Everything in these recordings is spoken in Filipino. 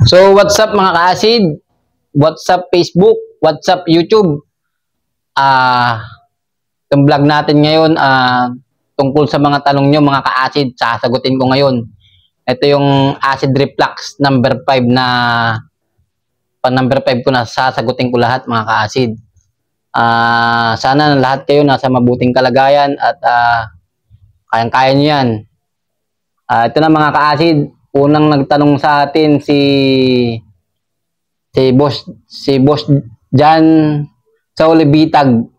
So, what's up mga ka-acid? What's up Facebook? What's up YouTube? Itong vlog natin ngayon, tungkol sa mga tanong nyo mga ka-acid, sasagutin ko ngayon. Ito yung acid reflux number 5 na, number 5 ko na, sasagutin ko lahat mga ka-acid. Sana lahat kayo nasa mabuting kalagayan at kayang-kaya nyo yan. Ito na mga ka-acid, unang nagtanong sa atin si Boss Jan Sauli Bidag.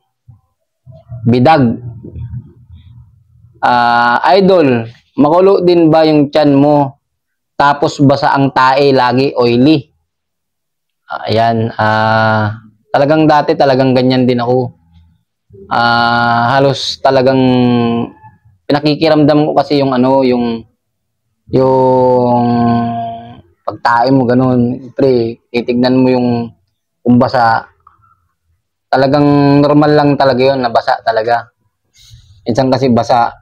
Idol, makulo din ba yung tiyan mo? Tapos basa ang tae, lagi oily. Ayan, talagang dati talagang ganyan din ako. Halos talagang pinakikiramdam ko kasi yung pagtae mo ganun, pre, titignan mo yung basa. Talagang normal lang talaga yun, nabasa talaga. Minsan kasi basa.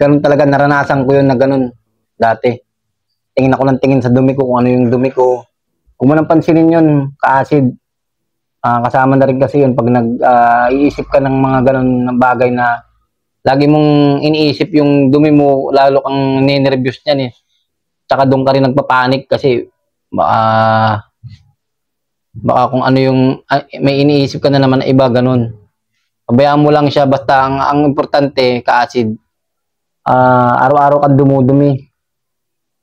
Ganun talaga, naranasan ko yun na ganun dati. Tingin ako ng tingin sa dumi ko, kung ano yung dumi ko. Kung mo nang pansinin yun, ka-acid. Kasama na rin kasi yun pag iisip ka ng mga ganun na bagay na lagi mong iniisip yung dumi mo, lalo kang ninervyos niyan eh. Tsaka doon ka rin nagpapanik kasi baka kung ano yung may iniisip ka na naman na iba, ganun. Pabayaan mo lang siya, basta ang importante, ka-acid, araw-araw kang dumudumi.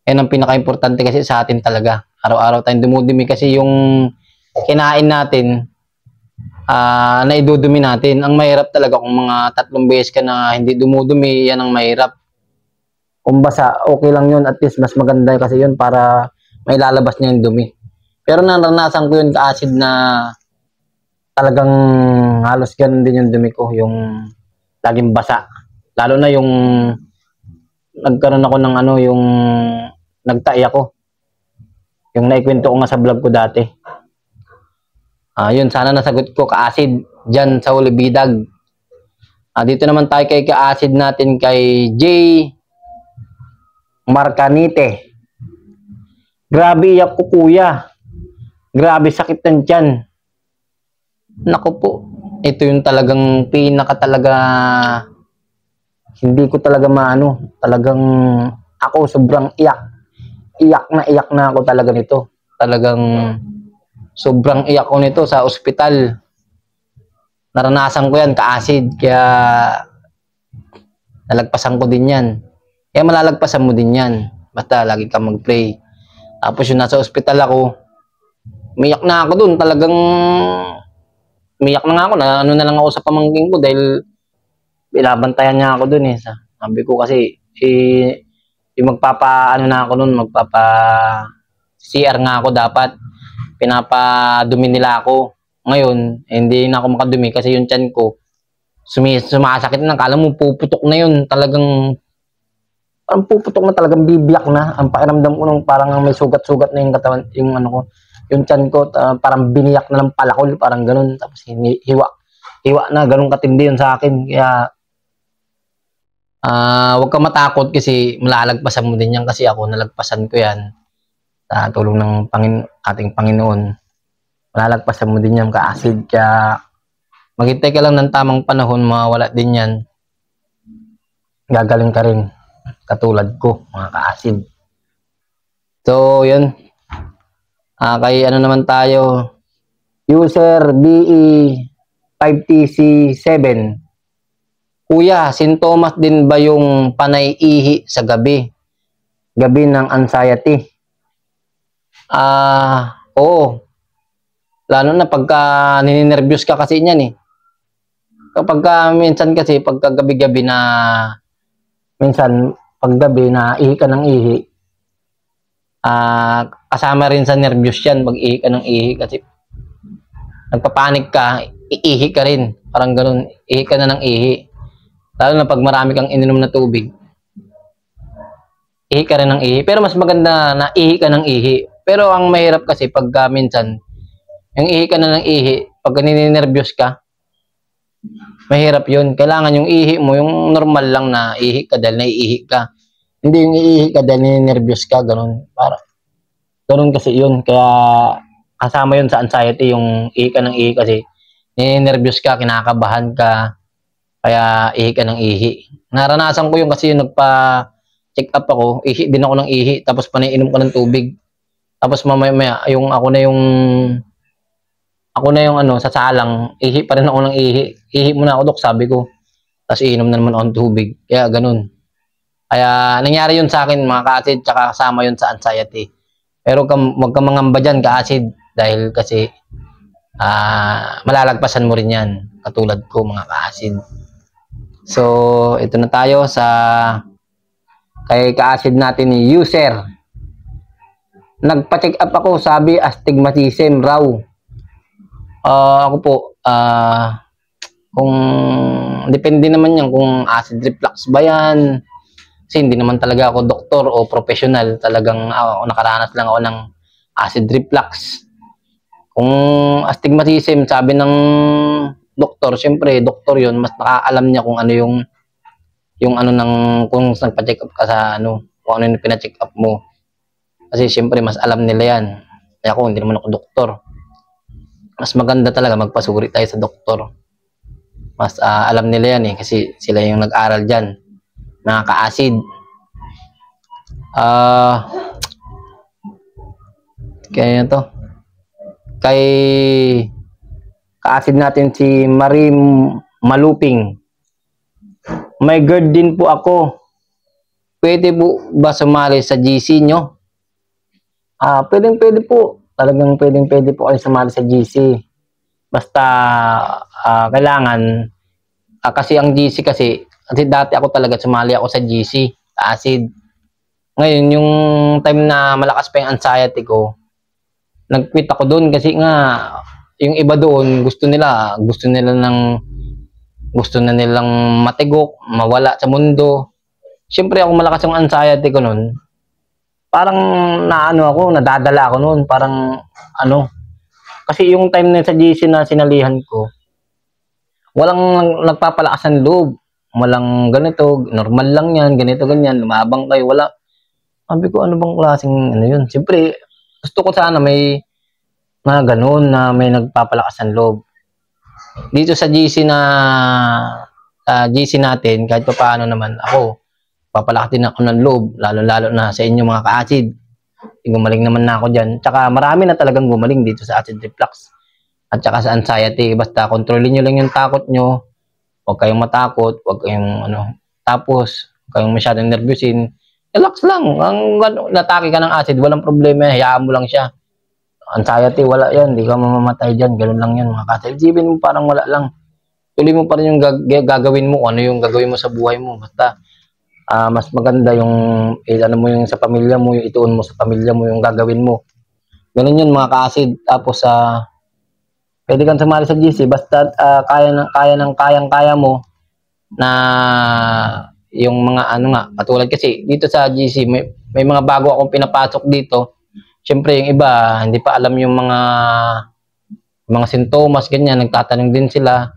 Yan ang pinaka-importante kasi sa atin talaga. Araw-araw tayong dumudumi kasi yung kinain natin, naidudumi natin. Ang mahirap talaga kung mga 3 beses ka na hindi dumudumi, yan ang mahirap. Kung basa, okay lang yun, at least mas maganda kasi yun para may lalabas niya yung dumi. Pero naranasan ko yun ka-acid na talagang halos ganun din yung dumi ko, yung laging basa. Lalo na yung nagkaroon ako ng yung nagtai ako. Yung naikwento ko nga sa vlog ko dati. Yun, sana nasagot ko ka-acid dyan sa Bidag. Dito naman tayo kay ka-acid natin, kay J. Marcanite. Grabe iyak ko, kuya. Grabe sakit ng tiyan. Naku po, ito yung talagang talaga hindi ko talaga talagang ako sobrang iyak na ako talaga nito. Talagang sobrang iyak ko nito sa ospital. Naranasan ko yan ka-acid, kaya nalagpasan ko din yan. Kaya malalagpasan mo din yan, basta lagi ka mag-pray. Tapos yung nasa ospital ako, umiyak na ako dun, talagang umiyak na nga ako, na na lang ako sa pamangkin ko dahil binabantayan niya ako dun eh. Sabi ko kasi, yung na ako nun, CR nga ako dapat. Pinapadumi nila ako. Ngayon, hindi na ako makadumi kasi yung tiyan ko, sumasakit na, kala mo puputok na yun, talagang parang puputok na, talagang bibiyak na. Ang pakiramdam ko nung parang may sugat-sugat na yung katawan, yung tiyan ko, parang biniyak na ng palakol, parang ganun. Tapos hiwa na, ganun katindi yun sa akin. Kaya huwag ka matakot kasi malalagpasan mo din yan, kasi ako nalagpasan ko yan sa tulong ng ating Panginoon. Malalagpasan mo din yan ka-acid, kaya maghintay ka lang ng tamang panahon, mawawala din yan. Gagaling ka rin katulad ko mga ka-acid. So yun, kay naman tayo, user BE5TC7. Kuya, sintomas din ba yung panay ihi sa gabi ng anxiety? Oo, lalo na pagka nininervyos ka kasi niyan eh. Kapag minsan kasi pagka gabi-gabi na, minsan paggabi na ihi ka ng ihi, kasama rin sa nervyos yan pag ihi ka ng ihi, kasi nagpapanik ka, iihi ka rin, parang ganun, ihi ka na ng ihi. Lalo na pag marami kang ininom na tubig, ihi ka rin ng ihi. Pero mas maganda na ihi ka ng ihi. Pero ang mahirap kasi pagka minsan yung ihi ka na ng ihi, pag nininervyos ka, mahirap yun. Kailangan yung ihi mo, yung normal lang na ihi ka dahil naiihi ka. Hindi yung iihi ka dahil nervous ka, ganun. Para, ganun kasi yun. Kaya kasama yun sa anxiety, yung ihi ka ng ihi kasi nervous ka, kinakabahan ka, kaya ihi ka ng ihi. Naranasan ko yun kasi yung nagpa-check up ako, ihi din ako ng ihi, tapos paniinom ko ng tubig. Tapos mamaya yung ako na yung ano, sasalang, ihi pa rin ako ng ihi. Ihi muna ako, dok, sabi ko. Tapos iinom na naman ako ng tubig. Kaya ganun. Kaya nangyari yun sa akin, mga ka-acid, tsaka kasama yun sa anxiety. Pero wag kang mangamba dyan, ka-acid, dahil kasi malalagpasan mo rin yan, katulad ko, mga ka-acid. So, ito na tayo sa kay ka-acid natin ni user. Nagpa-check up ako, sabi astigmatism raw. Ako po, kung depende naman yan kung acid reflux ba yan. Kasi hindi naman talaga ako doktor o professional. Talagang nakaranas lang ako ng acid reflux. Kung astigmatism, sabi ng doktor, syempre doktor yun, mas nakaalam niya kung ano yung ano ng kung nagpa-check up ka sa ano, kung ano yung pina-check up mo. Kasi syempre mas alam nila yan. Kaya ako hindi naman ako doktor. Mas maganda talaga magpasuri tayo sa doktor. Mas alam nila yan eh kasi sila yung nag-aral dyan. Mga ka-acid. Kaya to. Kay ka-acid natin si Marie Maluping. May GERD din po ako. Pwede po ba sumali sa GC nyo? Pwede po. Talagang pwede po kayo sumali sa GC. Basta kailangan kasi ang GC kasi dati ako talaga sumali ako sa GC, acid. Ngayon yung time na malakas pa yung anxiety ko, nag-quit ako doon kasi nga yung iba doon gusto na nilang matigok, mawala sa mundo. Siyempre ako malakas yung anxiety ko noon. Parang nadadala ako noon, parang kasi yung time na sa GC na sinalihan ko, walang nagpapalakas ng loob. Walang ganito, normal lang yan, ganito, ganyan, lumabang kayo, wala. Sabi ko, ano bang klaseng yun? Siyempre, gusto ko sana may mga ganun na may nagpapalakas ng loob. Dito sa GC natin, kahit pa paano naman ako, papalakas din ako ng loob, lalo-lalo na sa inyo mga ka-acid. Gumaling naman na ako dyan. Tsaka marami na talagang gumaling dito sa acid reflux. At tsaka sa anxiety. Basta kontrolin nyo lang yung takot nyo. Huwag kayong matakot. Huwag kayong tapos, huwag kayong masyadong nervyusin. Relax lang. Ang natake ka ng acid, walang problema. Hayaan mo lang siya. Anxiety, wala yan. Hindi ka mamamatay dyan. Ganun lang yan mga ka-acid. Isipin mo parang wala lang. Tuloy mo pa rin yung gagawin mo. Ano yung gagawin mo sa buhay mo. Basta mas maganda yung mo yung sa pamilya mo, yung ituon mo sa pamilya mo, yung gagawin mo. Ganun yun mga ka-acid. Tapos pwede kang sumali sa GC basta kayang-kaya mo na yung mga katulad kasi dito sa GC may mga bago akong pinapasok dito. Siyempre yung iba hindi pa alam yung mga sintomas ganyan, nagtatanong din sila.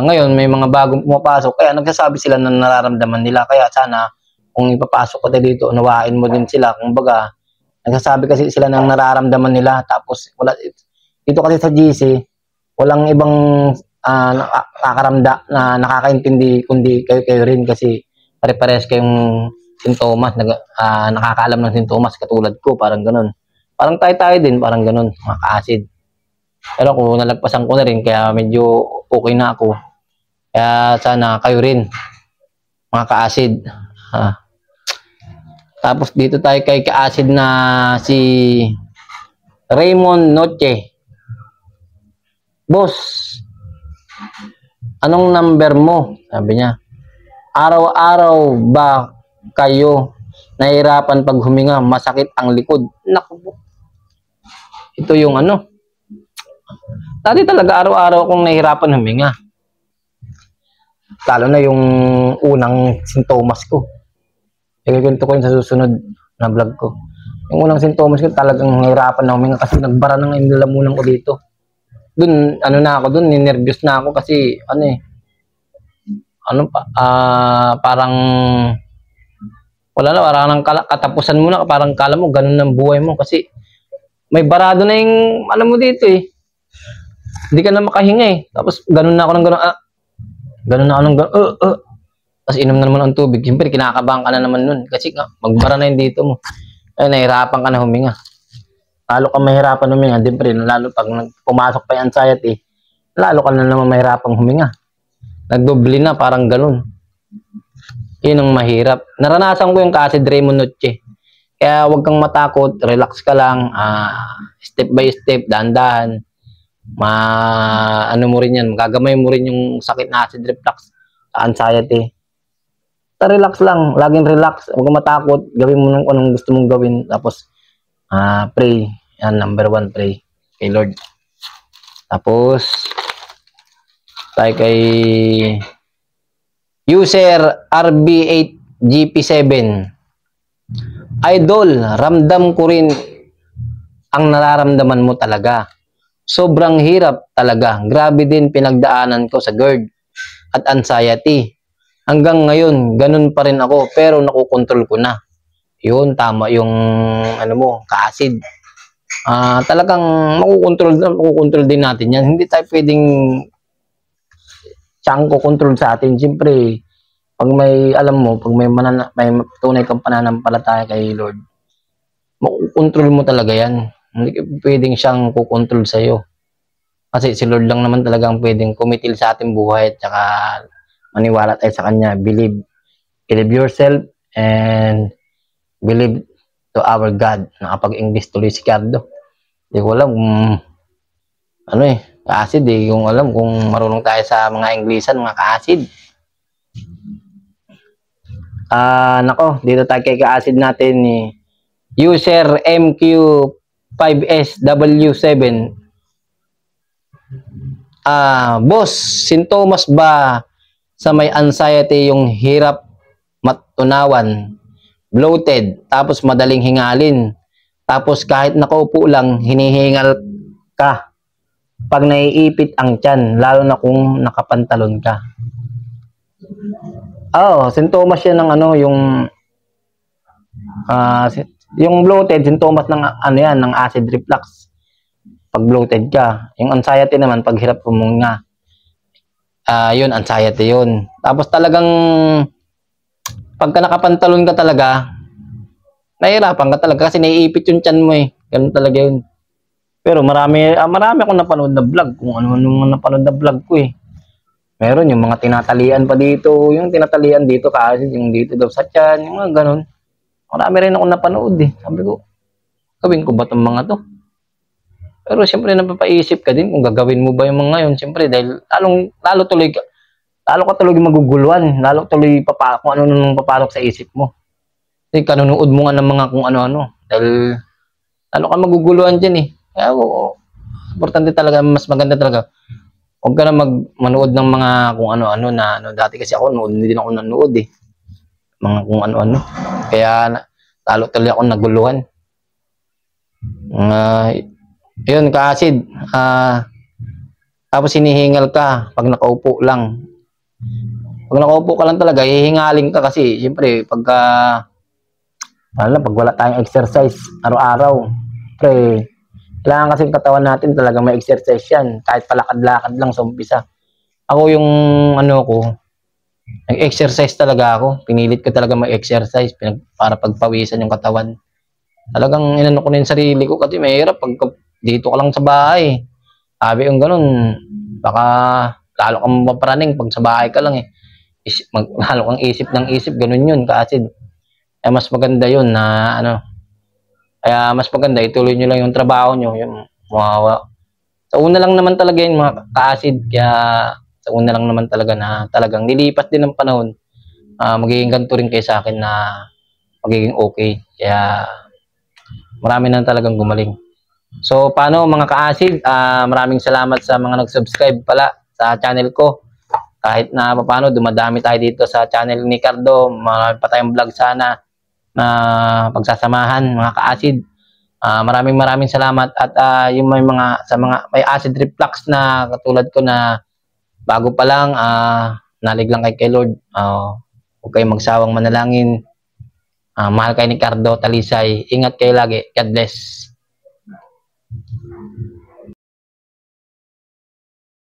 Ngayon may mga bagong pumapasok kaya nagsasabi sila ng nararamdaman nila, kaya sana kung ipapasok ka dito unawain mo din sila, kumbaga nagsasabi kasi sila ng nararamdaman nila, tapos wala dito kasi sa GC walang ibang nakakaramda na nakakaintindi kundi kayo rin kasi pare-pares kayong sintomas, nakakaalam ng sintomas katulad ko, parang ganun, parang tayo din, parang ganun mga ka-acid. Pero ako, nalagpasan ko na rin, kaya medyo okay na ako. Kaya sana kayo rin, mga ka-acid. Tapos dito tayo kay ka-acid na si Raymond Noche. Boss, anong number mo? Sabi niya. Araw-araw ba kayo nahihirapan pag huminga, masakit ang likod? Naku, ito yung dati talaga araw-araw akong nahihirapan huminga. Lalo na yung unang sintomas ko. Ikikwento ko yun sa susunod na vlog ko. Yung unang sintomas ko, talagang nahihirapan na huminga kasi nagbara ng inilalamunan ko dito. Doon, ninervyos na ako kasi, parang wala na, parang katapusan mo na, parang kala mo, ganun ng buhay mo. Kasi, may barado na yung, alam mo dito eh. Hindi ka na makahinga eh. Tapos, ganun na ako ng ganun, ganun na ako ng ganun, Tapos, inom na naman ang tubig. Siyempre, kinakabahan ka na naman nun. Kasi, magbara na yung dito mo. Ay, nahirapan ka na huminga. Lalo ka mahirapan huminga. Siyempre, lalo pag pumasok pa yung anxiety, lalo ka na naman mahirapang huminga. Nagdoble na, parang ganun. Yun ang mahirap. Naranasan ko yung acid Raymond Noche. Kaya huwag kang matakot, relax ka lang, step by step, dahan-dahan. Ano mo rin yan, magagamay mo rin yung sakit na acid reflux, anxiety. Relax lang, laging relax, huwag kang matakot, gawin mo nung anong gusto mong gawin, tapos pray. Yan, number 1, pray kay Lord. Tapos, tayo kay user RB8GP7. Idol, ramdam ko rin ang nararamdaman mo talaga. Sobrang hirap talaga. Grabe din pinagdaanan ko sa GERD at anxiety. Hanggang ngayon, ganun pa rin ako, pero nakukontrol ko na. Yun, tama yung ano mo, ka-acid. Talagang makukontrol din natin yan. Hindi tayo pwedeng siyang kukontrol sa atin. Siyempre, pag may, alam mo, pag may tunay kang pananampalataya kay Lord, makukontrol mo talaga yan. Hindi ka pwedeng siyang kukontrol sa'yo. Kasi si Lord lang naman talagang pwedeng kumitil sa ating buhay at saka maniwala tayo sa Kanya. Believe yourself and believe to our God. Nakapag-English tuloy si Cardo. Hindi ko alam kung ano ka-acid kung alam kung marunong tayo sa mga Englishan, mga ka-acid. Nako, dito tayo kay ka-acid natin ni user MQ5SW7. Boss, sintomas ba sa may anxiety yung hirap matunawan, bloated, tapos madaling hingalin, tapos kahit nakaupo lang, hinihingal ka pag naiipit ang tiyan, lalo na kung nakapantalon ka? Sintomas yan ng ano, yung bloated, sintomas ng ano yan, ng acid reflux. Pag bloated ka, yung anxiety naman, pag hirap huminga, yun, anxiety yun. Tapos talagang, pagka nakapantalon ka talaga, nahihirapan ka talaga kasi naiipit yung tiyan mo eh. Ganun talaga yun. Pero marami akong napanood na vlog, kung ano napanood na vlog ko eh. Meron yung mga tinatalian pa dito, yung tinatalian dito kasi yung dito daw sa tiyan, yung mga ganun. Marami rin akong napanood eh. Sabi ko, gawin ko ba itong mga to? Pero siyempre napapaisip ka din kung gagawin mo ba yung mga yun. Siyempre dahil lalo ka tuloy maguguluhan, lalo tuloy kung ano nung papalok sa isip mo. Kasi kanunood mo nga ng mga kung ano-ano. Dahil lalo ka maguguluhan dyan eh. Kaya importante talaga, mas maganda talaga. Huwag ka na manood ng mga kung ano-ano na dati kasi ako hindi din ako nanood eh. Mga kung ano-ano. Kaya lalo tuloy ako naguluhan. Yun, ka-acid. Tapos hinihingal ka pag nakaupo lang. Pag nakaupo ka lang talaga, hihingaling ka kasi siyempre pag wala tayong exercise araw-araw, pre, kailangan kasi katawan natin talaga may exercise yan. Kahit palakad-lakad lang sa umpisa. Ako yung nag-exercise talaga ako. Pinilit ko talaga mag-exercise para pagpawisan yung katawan. Talagang inano ko na yung sarili ko kasi mahirap pag dito ka lang sa bahay. Sabi yung ganun, baka lalo kang maparaning pag sa bahay ka lang eh. Lalo kang isip ng isip, ganun yun, ka-acid. Kaya mas maganda yun na kaya mas maganda ituloy nyo lang yung trabaho nyo, yung sa una lang naman talaga yun mga ka-acid, kaya sa una lang naman talaga na talagang nilipas din ng panahon, magiging ganito rin kayo sa akin na magiging okay, kaya marami na talagang gumaling. So paano mga ka-acid, maraming salamat sa mga nag-subscribe pala sa channel ko. Kahit na paano dumadami tayo dito sa channel ni Cardo, marami pa tayong vlog sana na pagsasamahan mga ka-acid. Maraming salamat at yung may may acid reflux na katulad ko na bago pa lang nalig lang kay Lord, huwag kayong magsawang manalangin. Mahal kayo ni Cardo, Talisay. Ingat kayo lagi. God bless.